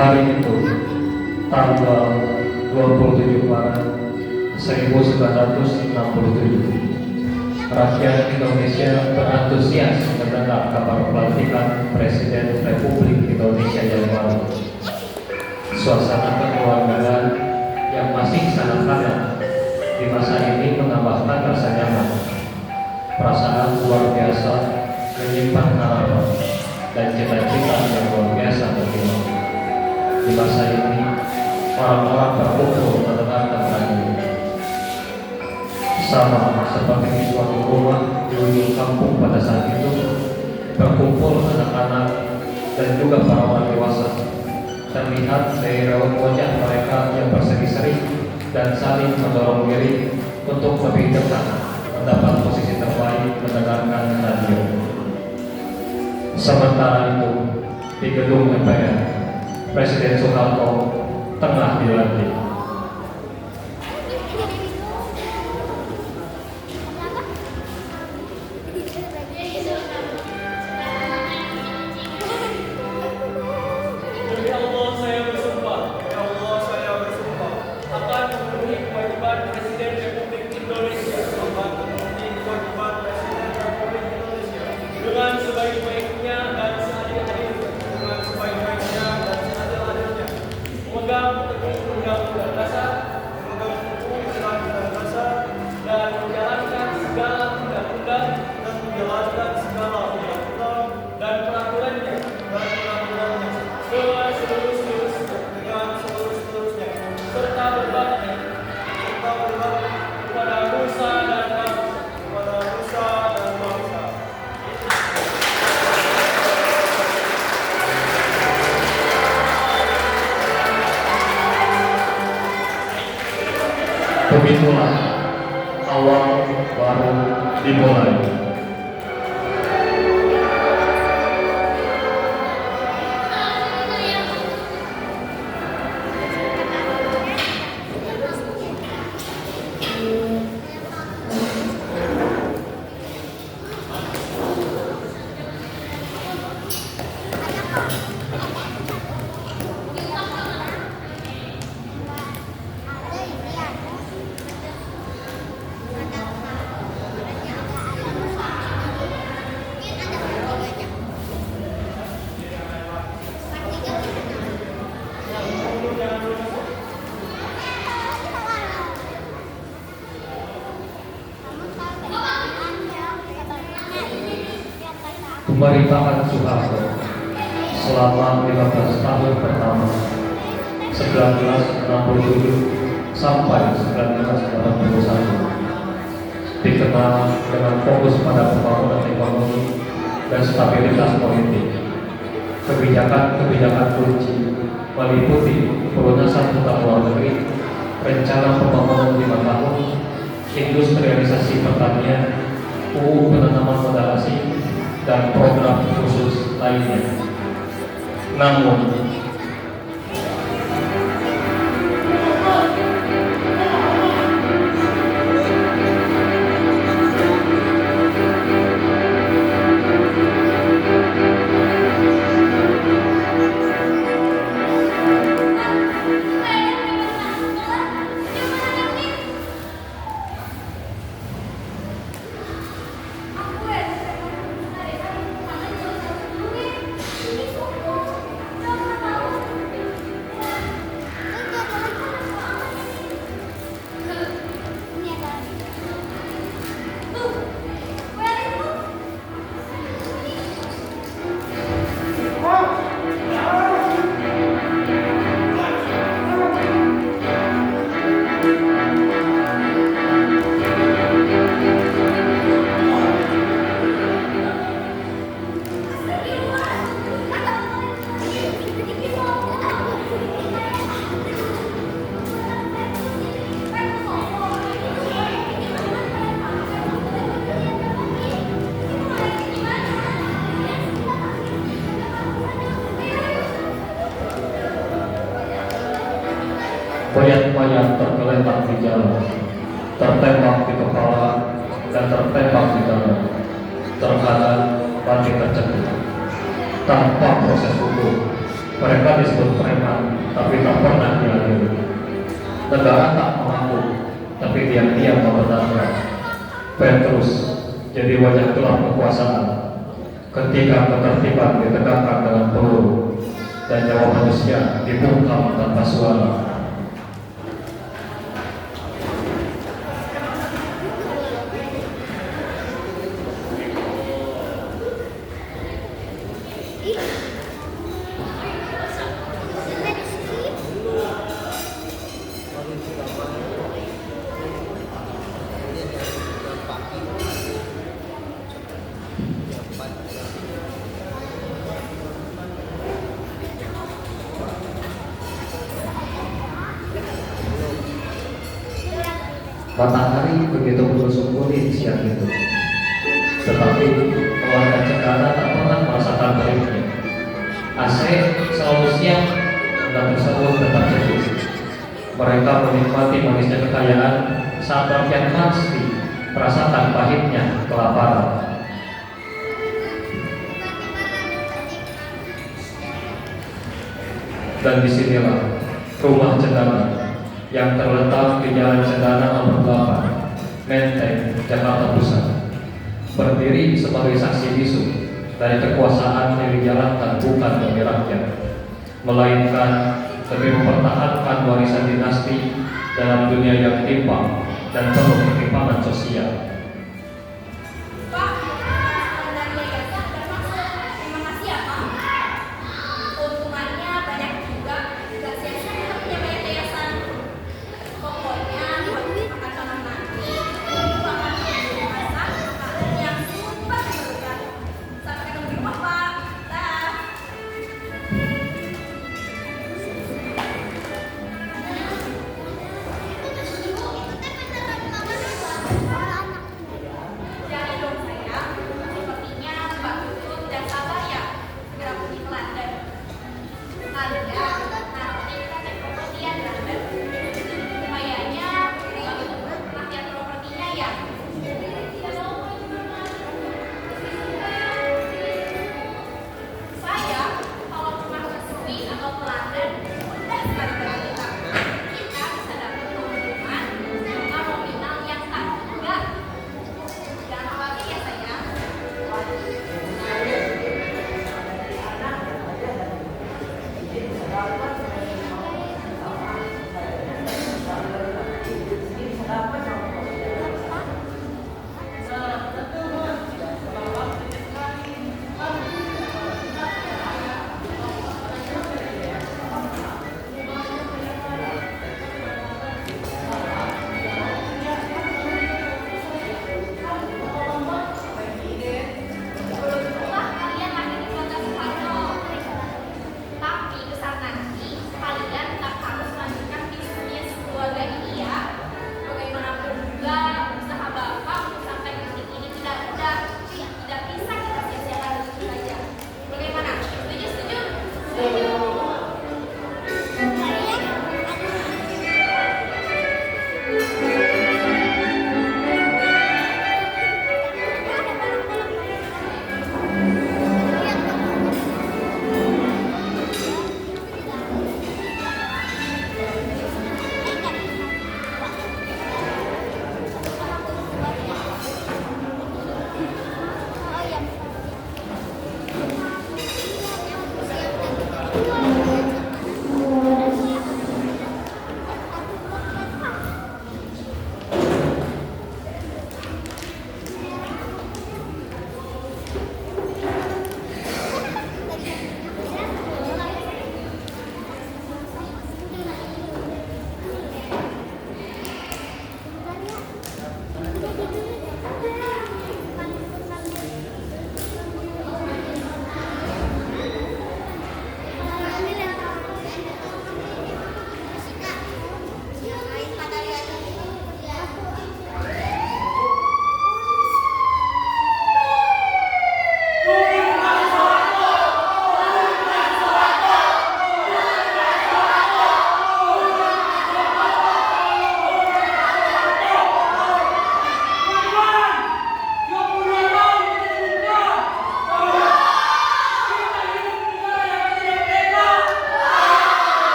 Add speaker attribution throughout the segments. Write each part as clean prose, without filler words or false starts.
Speaker 1: Hari itu, tanggal 27 Maret 1967, rakyat Indonesia berantusias mendengar kabar pelantikan Presiden Republik Indonesia yang baru. Suasana kekeluargaan yang masih sangat hangat di masa ini menambahkan rasa nyaman. Perasaan luar biasa menyimpan harapan dan cita-cita yang luar biasa berkembang. Di masa ini, orang-orang berkumpul mendengarkan radio. Sama seperti di suatu rumah di ujung kampung pada saat itu, berkumpul anak-anak dan juga para orang dewasa. Terlihat dari raut wajah mereka yang berseri-seri dan saling mendorong diri untuk lebih dekat mendapat posisi terbaik mendengarkan radio. Sementara itu, di gedung MPR, Presiden Soeharto tengah dilantik. Begitulah awal baru dimulai. Pemerintahan Soeharto selama 15 tahun pertama 1967 sampai 1981 dikenal dengan fokus pada pembangunan ekonomi dan stabilitas politik. Kebijakan-kebijakan kunci meliputi pelunasan utang luar negeri, rencana pembangunan 5 tahun, industrialisasi pertanian, UU penanaman modal asing, dan program khusus lainnya. Namun, mayat-mayat tergeletak di jalan, tertembak di kepala dan tertembak di dada, terkadang mati tercebur tanpa proses hukum Mereka disebut preman, tapi tak pernah diadili. Negara tak mengaku, tapi diam-diam membenarkan. Petrus jadi wajah gelap kekuasaan ketika ketertiban ditegakkan dengan peluru dan nyawa manusia dibungkam tanpa suara. Matahari begitu menusuk kulit siang itu, tetapi keluarga Cegana tak pernah merasakan teriknya. AC selalu siang dan tersebut tetap sejuk. Mereka menikmati manisnya kekayaan saat rakyat pasti merasakan pahitnya kelaparan. Dan disinilah rumah Cegana yang terletak di Jalan Cendana nomor 8, Menteng, Jakarta Pusat, berdiri sebagai saksi bisu dari kekuasaan yang dijalankan bukan demi rakyat, melainkan demi mempertahankan warisan dinasti dalam dunia yang timpang dan penuh ketimpangan sosial.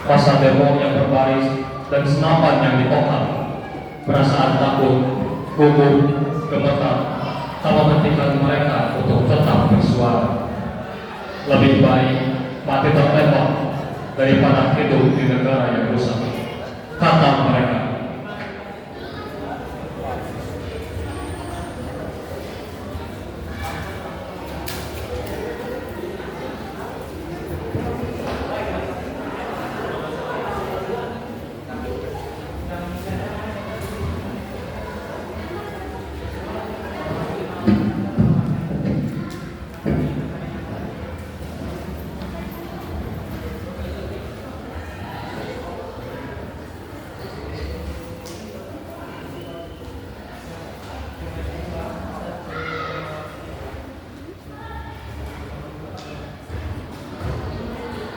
Speaker 1: masa demo yang berbaris, dan senapan yang dipokok. Perasaan takut, gugup, gemetar, tak menghentikan mereka untuk tetap bersuara. Lebih baik mati tertembak daripada hidup di negara yang rusak, kata mereka.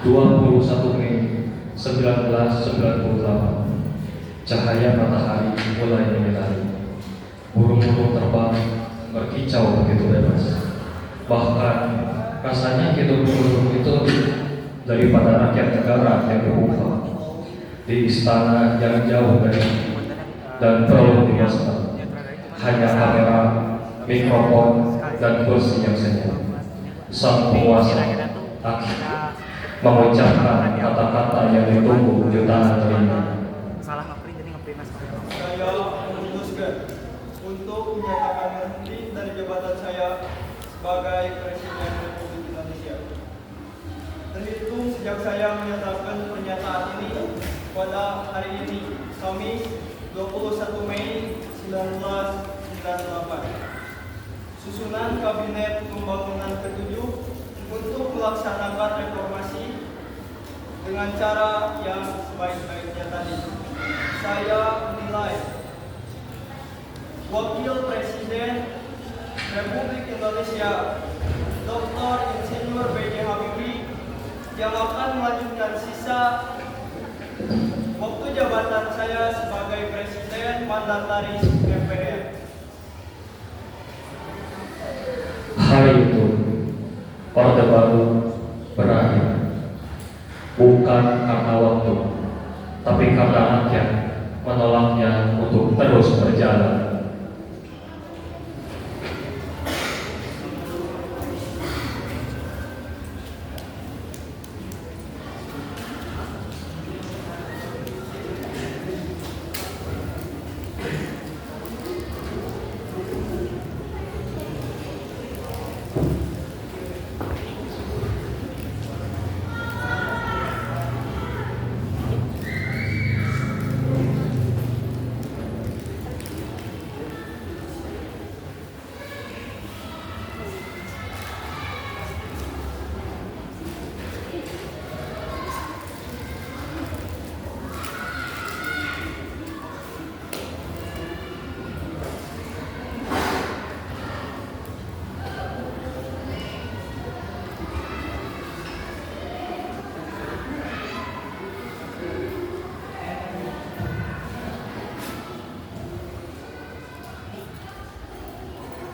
Speaker 1: 21 Mei 1998, cahaya matahari mulai menyinari. Burung-burung terbang berkicau begitu bebas. Bahkan rasanya hidup burung itu daripada rakyat negara yang berubah di istana yang jauh dari dan perlu diwaspada. Hanya kamera, mikrofon, dan kursi yang senyum. Sang penguasa mengucapkan kata-kata yang ditunggu jutaan telinga.
Speaker 2: Saya memutuskan untuk menyatakan berhenti dari jabatan saya sebagai Presiden Republik Indonesia. Terhitung sejak saya menyatakan pernyataan ini pada hari ini, Kamis 21 Mei 1998. Susunan Kabinet Pembangunan ke-7 untuk melaksanakan reformasi dengan cara yang sebaik-baiknya tadi. Saya menilai Wakil Presiden Republik Indonesia Dr. Insinyur B.J. Habibie yang akan melanjutkan sisa waktu jabatan saya sebagai Presiden Mandataris MPR.
Speaker 1: Hari itu Orde Baru berakhir, bukan karena waktu, tapi karena rakyat menolaknya untuk terus berjalan.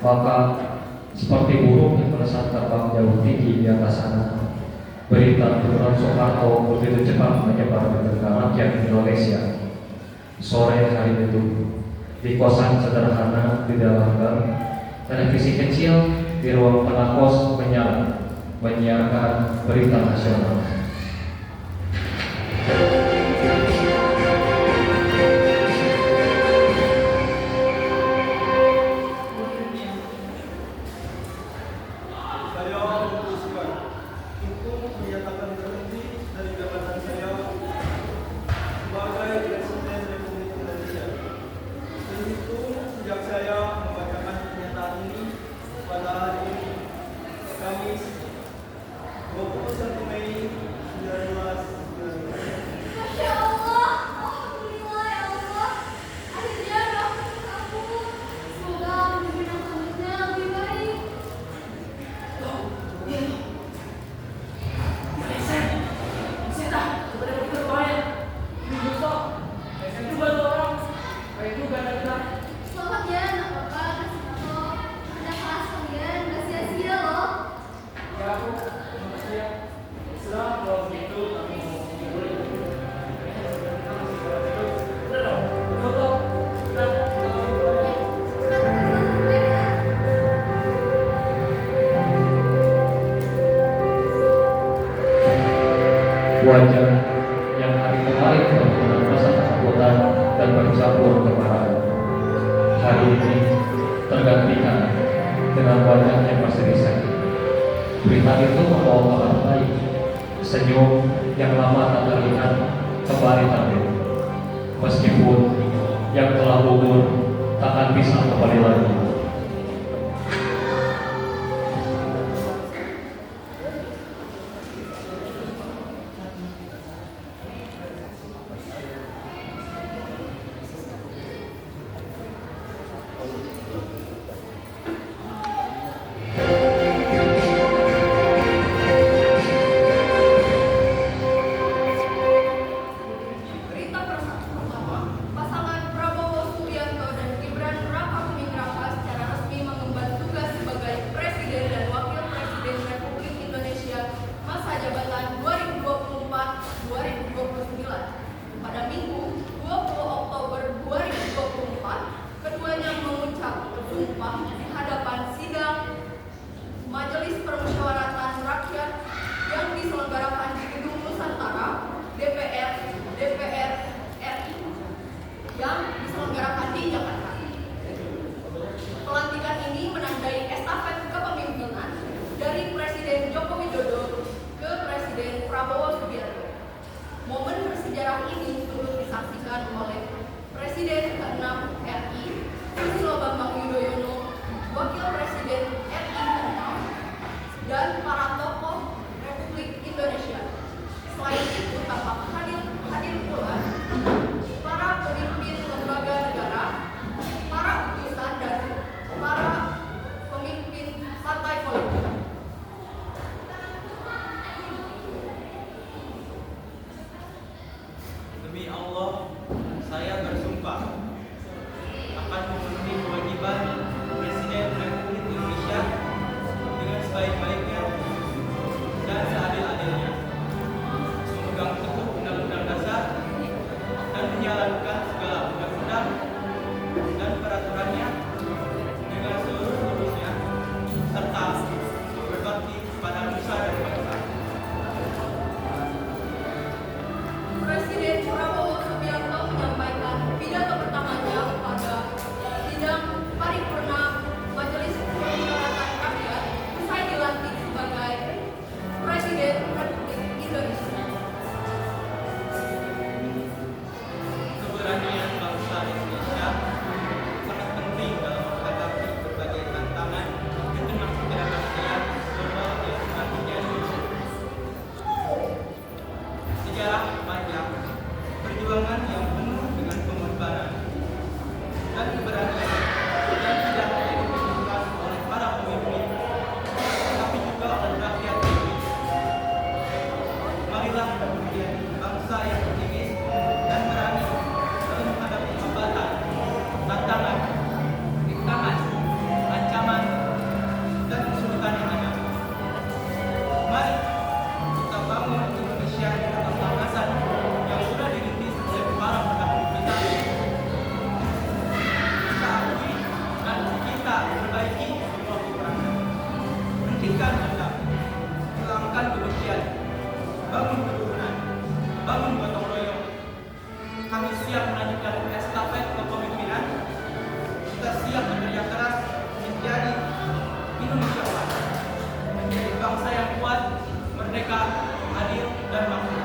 Speaker 1: Maka seperti burung yang melesat terbang jauh tinggi di atas sana, berita tentang Soeharto begitu cepat menyebar di negara rakyat Indonesia. Sore hari itu, di kosan sederhana di dalam gang, televisi kecil di ruang tengah kos menyala, menyiarkan berita nasional.
Speaker 2: Kamis 21 Mei
Speaker 1: lain untuk masa ketakutan dan bercampur kemarahan. Hari ini tergantikan dengan wajah yang berseri sakit. Berita itu membawa kabar baik, senyum yang lama tak terlihat kembali tampil. Meskipun yang telah gugur takkan bisa kembali lagi.
Speaker 3: Berita pertama, pasangan Prabowo Subianto dan Gibran Rakabuming Raka secara resmi mengemban tugas sebagai Presiden dan Wakil Presiden Republik Indonesia masa jabatan 2024-2029. Pada Minggu 20 Oktober 2024, keduanya mengucap sumpah di hadapan sidang Majelis Permusyawaratan Rakyat yang diselenggarakan di Gedung Nusantara DPR RI yang diselenggarakan di Jakarta. Pelantikan ini menandai estafet kepemimpinan dari Presiden Joko Widodo ke Presiden Prabowo Subianto. Momen bersejarah ini turut disaksikan oleh Presiden ke-6 RI Susilo Bambang Yudhoyono, Wakil Presiden RI ke-6, dan para tokoh Republik Indonesia. Selain itu tampak hadir pula para pemimpin lembaga negara, para utusan dan para pemimpin partai politik.
Speaker 2: Demi Allah, saya bersumpah akan memenuhi kewajiban Presiden Republik Indonesia dengan sebaik-baiknya dan seadil-adilnya, memegang teguh Undang-Undang Dasar dan menjalankan segala undang-undang dan peraturannya dengan seluruh-seluruhnya, serta berbakti pada nusa dan bangsa.
Speaker 3: Presiden Prabowo Subianto menyampaikan pidato pertamanya pada sidang paripurna Majelis Permusyawaratan Rakyat usai dilantik sebagai Presiden Republik Indonesia.
Speaker 2: Keberanian bangsa Indonesia sangat penting dalam menghadapi berbagai tantangan di tengah ketidakpastian global yang semakin terjadi. Sejarah panjang perjuangan yang penuh dengan pengorbanan dan keberanian yang tidak hanya ditunjukkan oleh para pemimpin, tapi juga oleh rakyat Indonesia. Marilah kemudian bangsa yang optimis dan berani dalam menghadapi hambatan, tantangan, rintangan, ancaman, dan kesulitan yang ada. Mari kita bangun Indonesia di atas landasan yang sudah dirintis oleh para pendahulu kita. Kita akui dan kita perbaiki semua kekurangan. Hentikan dendam, hilangkan kebencian, bangun keturunan, bangun gotong royong. Kami siap melanjutkan estafet kepemimpinan. Kita siap bekerja keras menjadi Indonesia kuat, menjadi bangsa yang kuat, merdeka, adil, dan makmur.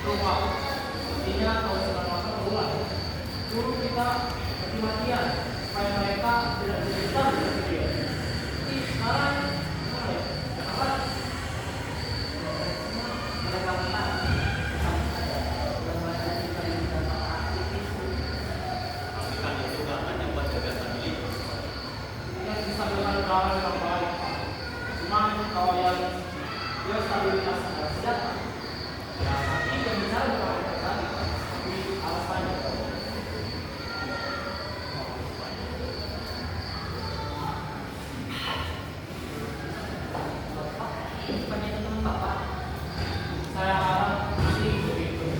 Speaker 2: berubah. Artinya kalau segala masa berulang. Dulu kita mati-matian supaya mereka tidak bisa berpikir. Tapi sekarang mulai apa? Mereka menang.
Speaker 4: Tapi kan itu kan hanya buat jaga stabilitas.
Speaker 2: Yang bisa berkali-kali yang baik. Cuma kalau yang dia stabilitas tidak senjata. Ya, nanti yang bicara bukan mereka tadi, tapi alasannya. Bukannya itu teman Bapak. Saya harap pasti begitu.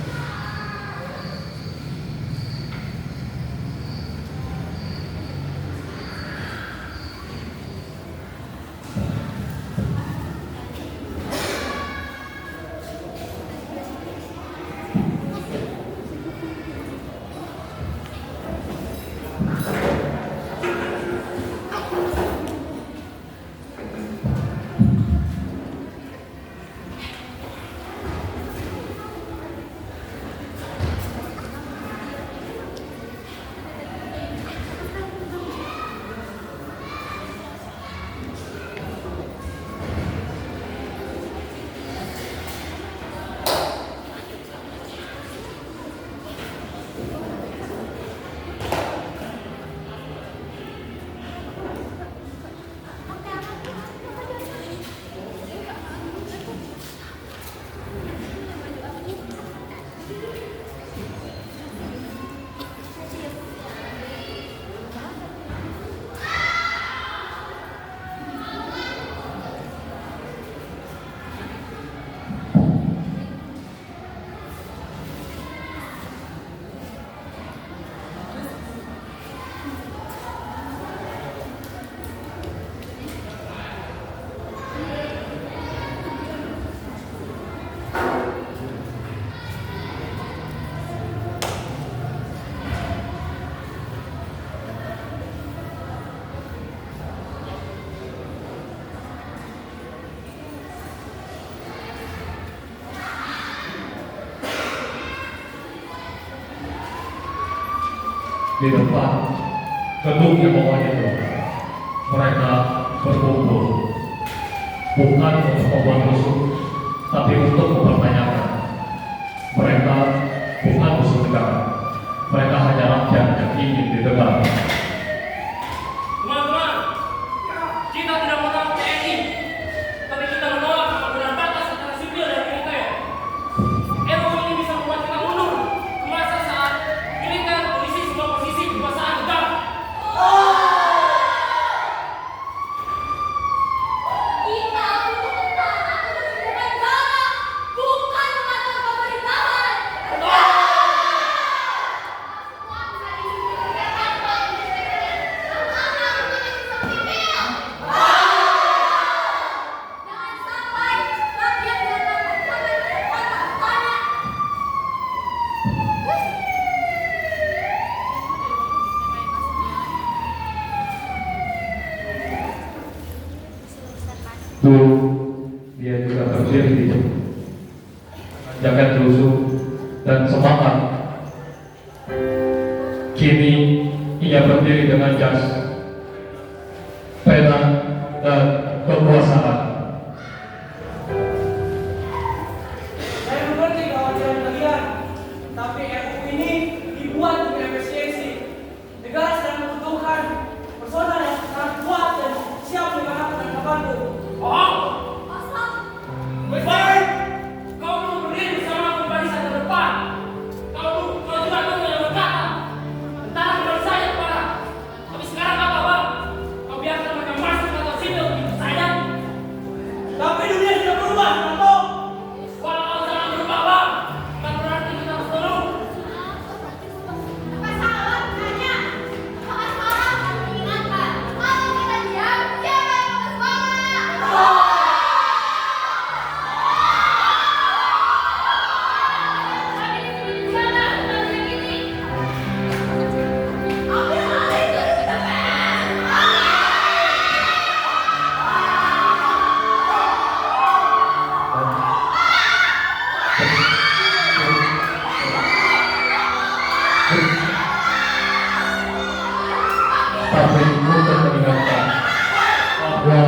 Speaker 1: Di depan gedung yang bawahnya itu mereka berkumpul bukan untuk membuat rusuh tapi untuk mempertanyakan. Mereka bukan musuh negara, mereka hanya rakyat yang ingin didengar.
Speaker 5: Teman-teman, kita tidak menolak TNI, tapi kita menolak penggunaan batas antara sipil dan militer. RUU ini bisa membuat kita mundur ke masa saat militer mengisi semua posisi kekuasaan negara.
Speaker 3: Kita butuh tentara untuk menjaga negara, bukan mengatur pemerintahan. Semua bisa diselesaikan tanpa independen. Tentara menjadi sipil. Jangan sampai rakyat dianggap sebagai kekuatan.
Speaker 1: Dulu dia juga berdiri di situ, jaket lusuh dan semangat. Kini ia berdiri dengan jas, pena dan kekuasaan.
Speaker 2: Saya mengerti kekhawatiran kalian, tapi RUU ini dibuat dengan efisiensi. Negara sedang membutuhkan personal yang sangat kuat dan siap menghadapi dan membantu.
Speaker 5: Bohong!
Speaker 3: Asal
Speaker 5: Baik! Kau dulu berdiri bersama aku pada saat terdepan. Kau juga tahu yang berkata, tentara kembali saja kepada. Tapi sekarang apa, Bang? Kau biarkan mereka masuk ke kantor sipil begitu saja.
Speaker 2: Tapi dunia sudah berubah, Nato.
Speaker 5: Walau jangan berubah, Bang. Bukan berarti kita harus tunduk.
Speaker 1: tetapi untuk mengingatkan bahwa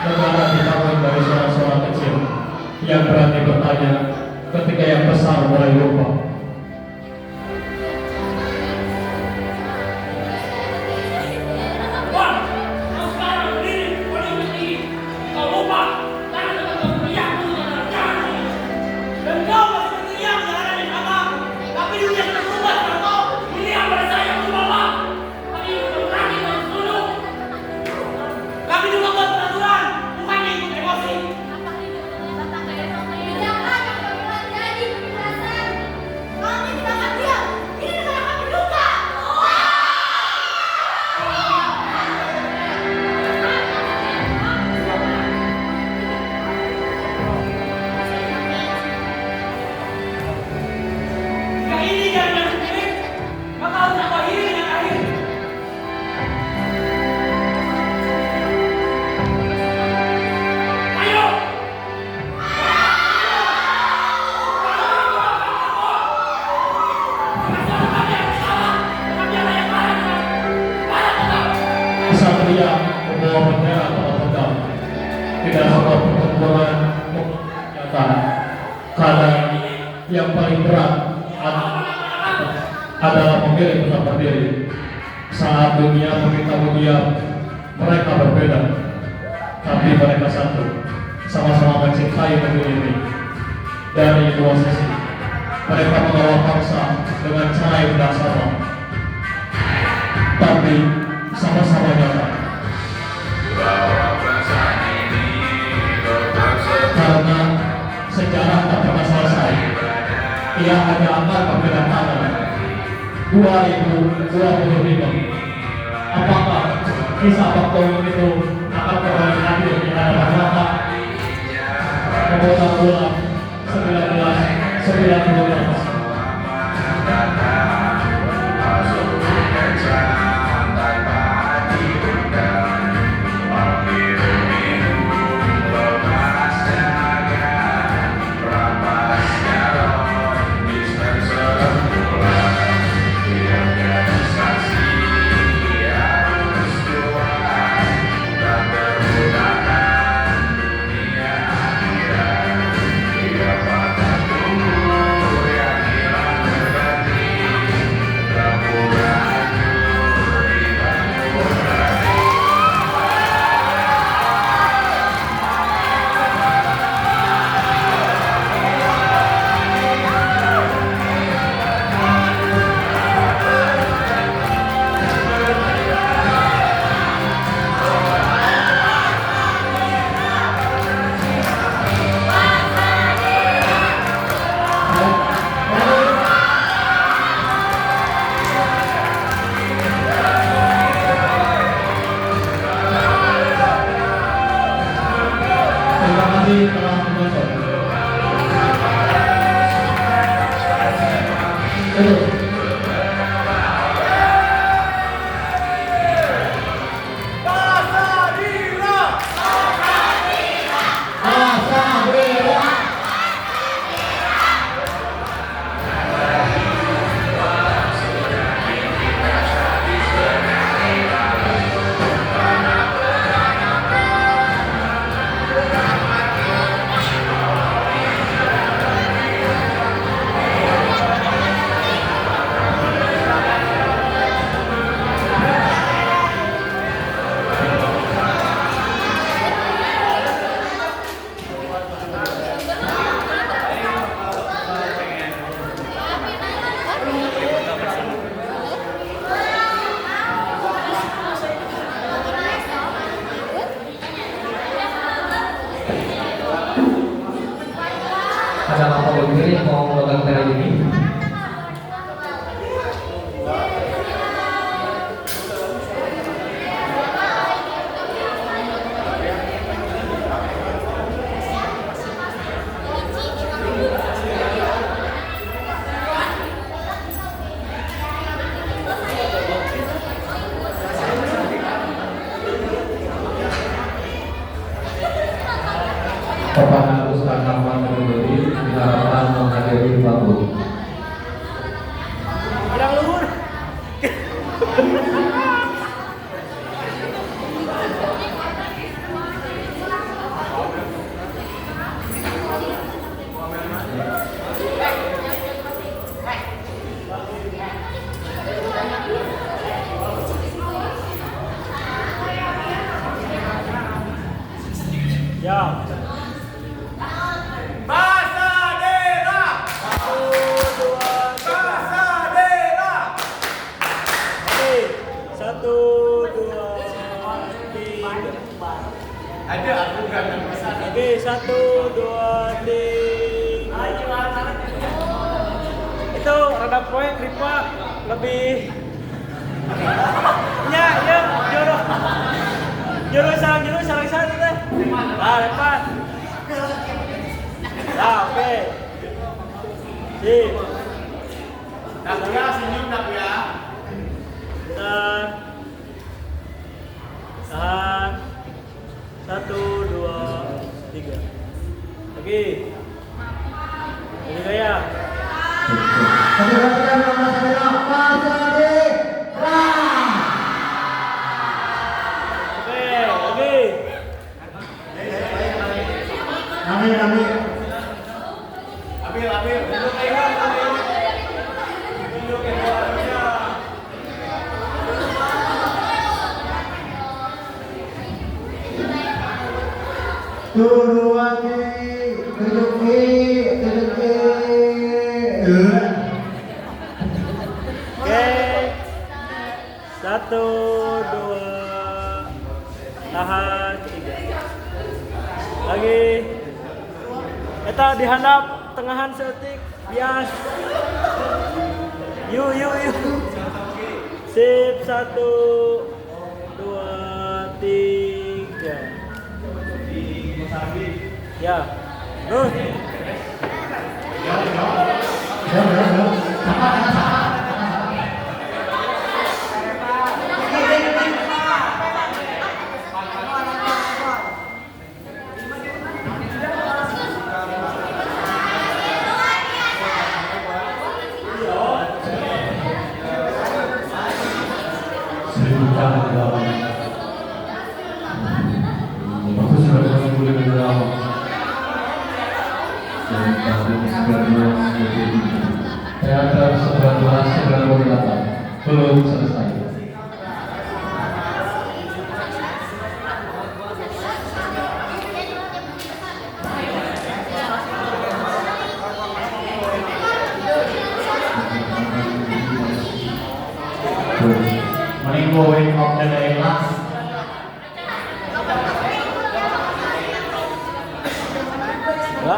Speaker 1: negara dibangun dari seorang kecil yang berani bertanya ketika yang besar mulai lupa. Kesatria membawa bendera atau pedang tidak sebuah pertempuran nyata, karena yang paling berat adalah memilih tetap berdiri. Saat dunia memberitahu dia mereka berbeda, tapi mereka satu, sama-sama mencintai negeri ini. Dari dua sisi, mereka mengawal bangsa dengan cara yang tidak sama, tapi sama-sama nyata. Karena sejarah tak pernah selesai, ia hanya akan berbeda tangan. 2025, apakah kisah Baktoum itu akan kembali hadir di hadapan mata? Pemuda ulang 1919.
Speaker 6: Ada apa begini mau memegang tera ini?
Speaker 1: Kepada Ustaz Ahmad Terlebih diharapkan menghadiri bangku.
Speaker 7: 1, 2, 3. Itu rada poek Ripa lebih. Ya, juru sarang satu teh. Ah, lepas. Ah, oke. Sip.
Speaker 4: Dak ya, senyum dak ya.
Speaker 7: Tahan. 1, 2, 3. Lagi. Ini gaya. Oke, lagi.
Speaker 4: Ambil.
Speaker 7: Oke. 1, 2. Tahan. 3. Lagi. Eta dihandap tengahan seetik. Bias. Yuk. Sip. 1, 2, 3. Ya.
Speaker 1: Teater 1998 belum selesai. Morning going of the day last.
Speaker 7: Ya.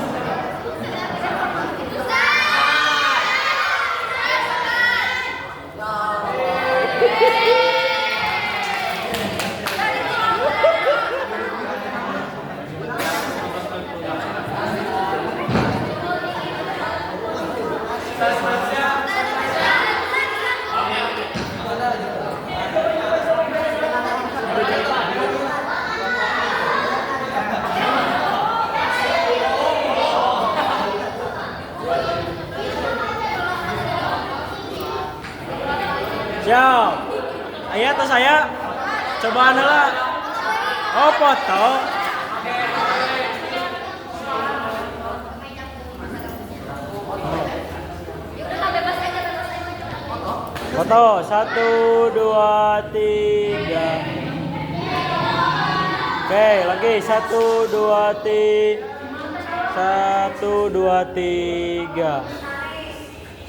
Speaker 7: Siap. Ayah atau saya? Cobaan lah. Oh, foto. Foto. 1, 2, 3. Oke, lagi 1, 2, 3. 1, 2, 3.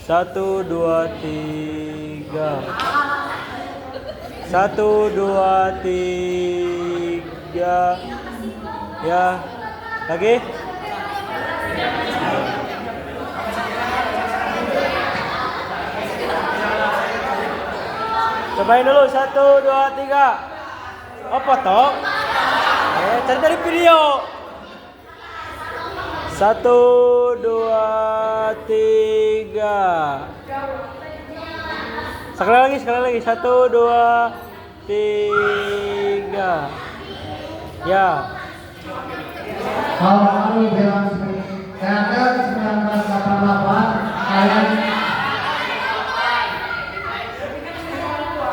Speaker 7: 1, 2, 3. 1, 2, 3. Ya. Lagi. Cobain dulu 1, 2, 3. Oh, foto. Cari dari video. 1, 2, 3. Sekali lagi. 1, 2, 3. Ya.
Speaker 8: Kalau kami bilang teater 1988 kalian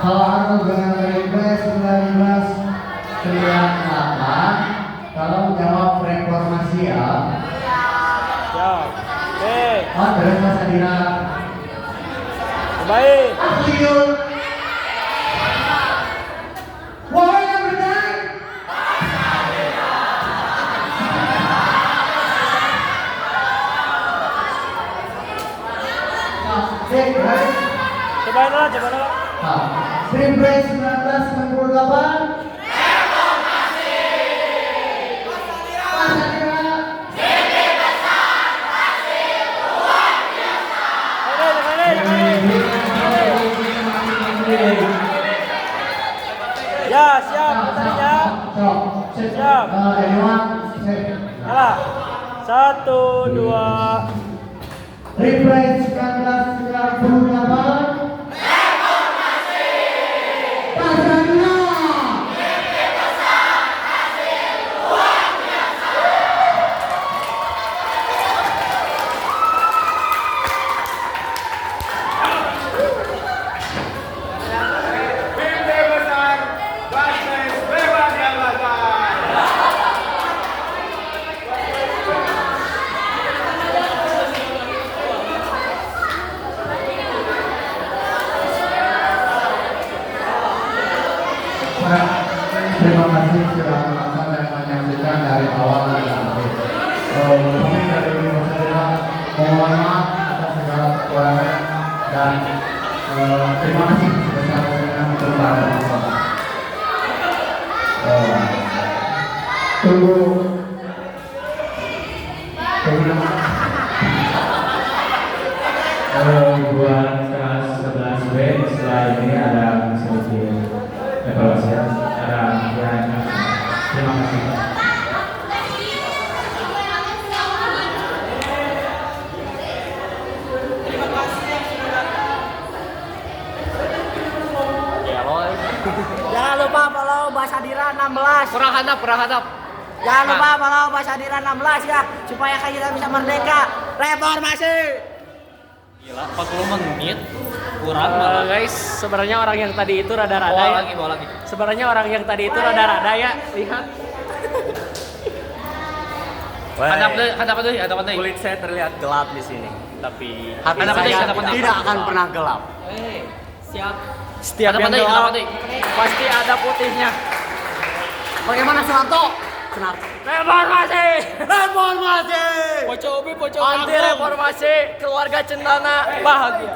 Speaker 8: kalau aku bilang request 1998 tolong jawab reformasi ya.
Speaker 7: Ya. Oke.
Speaker 8: Oh terus Mas Adira.
Speaker 7: Baik.
Speaker 8: Setuju. Woi yang benar.
Speaker 7: Cobain dulu.
Speaker 8: Spring Break 1998. Reformasi. Mas Adira.
Speaker 7: siap.
Speaker 8: Anyone?
Speaker 7: Nyala. 1, 2.
Speaker 8: Refresh 1998. Pasadena. Terima kasih sudah menonton dan menyaksikan dari awal hingga akhir. Kami dari Pasadena mohon maaf atas segala kekurangan dan terima kasih sebesar-besarnya untuk para penonton. Tunggu
Speaker 1: Buat kelas 11B setelah ini ada sedikit evaluasi, ada yang terima kasih.
Speaker 2: Terima kasih yang sudah datang.
Speaker 9: Jangan lupa follow Pasadena 16.
Speaker 5: Kurang hadap.
Speaker 9: Jangan lupa follow Pasadena 16 ya, supaya kita bisa merdeka. Reformasi.
Speaker 5: Gila, 40 menit. Kurang malah.
Speaker 6: Guys, sebenarnya orang yang tadi itu rada-rada ya.
Speaker 5: Bawa lagi.
Speaker 6: Sebenarnya orang yang tadi itu rada-rada ya. Lihat.
Speaker 5: Hadap deh.
Speaker 6: Kulit saya terlihat gelap di sini, tapi hati
Speaker 5: Hadap deh,
Speaker 6: saya
Speaker 5: hadap deh.
Speaker 6: tidak akan pernah gelap.
Speaker 5: Siap.
Speaker 6: Setiap
Speaker 5: Hadap
Speaker 6: yang
Speaker 5: deh,
Speaker 6: gelap
Speaker 5: hadap deh.
Speaker 6: pasti ada putihnya.
Speaker 9: Bagaimana Soeharto?
Speaker 6: Reformasi.
Speaker 5: Pocobi.
Speaker 6: Anti reformasi, keluarga cendana bahagia.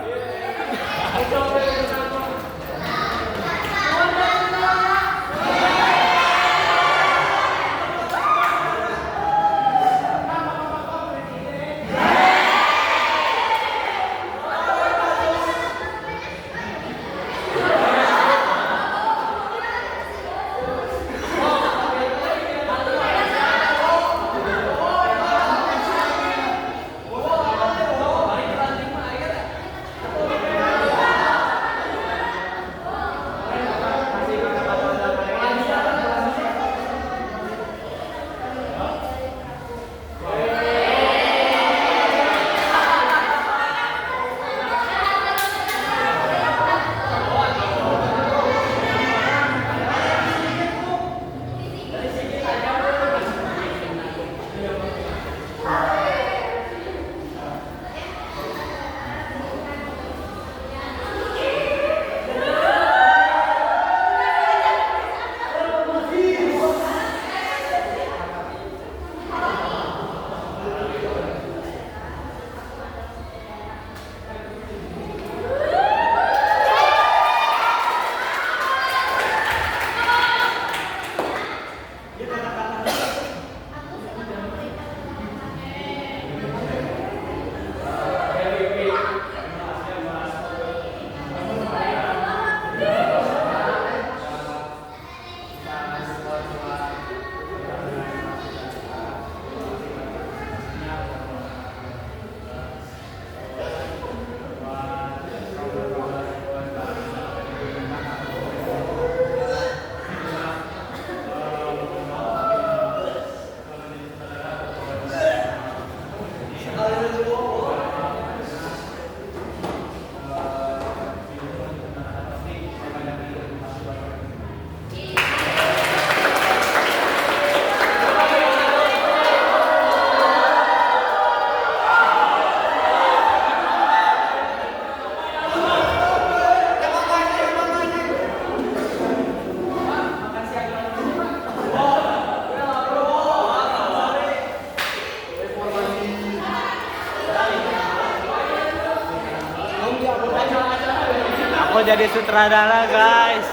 Speaker 7: Aku jadi sutradara, guys.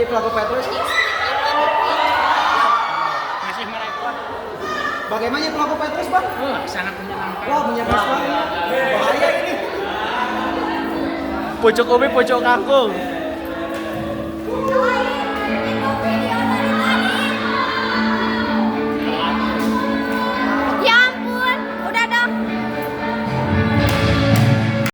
Speaker 7: jadi pelaku Petrus?
Speaker 5: Masih merepot.
Speaker 7: Bagaimana jadi pelaku Petrus, Bang?
Speaker 5: Sangat menyenangkan.
Speaker 7: Wah, menyenangkan. Bahaya ini.
Speaker 6: Pucuk ubi, pucuk kangkung.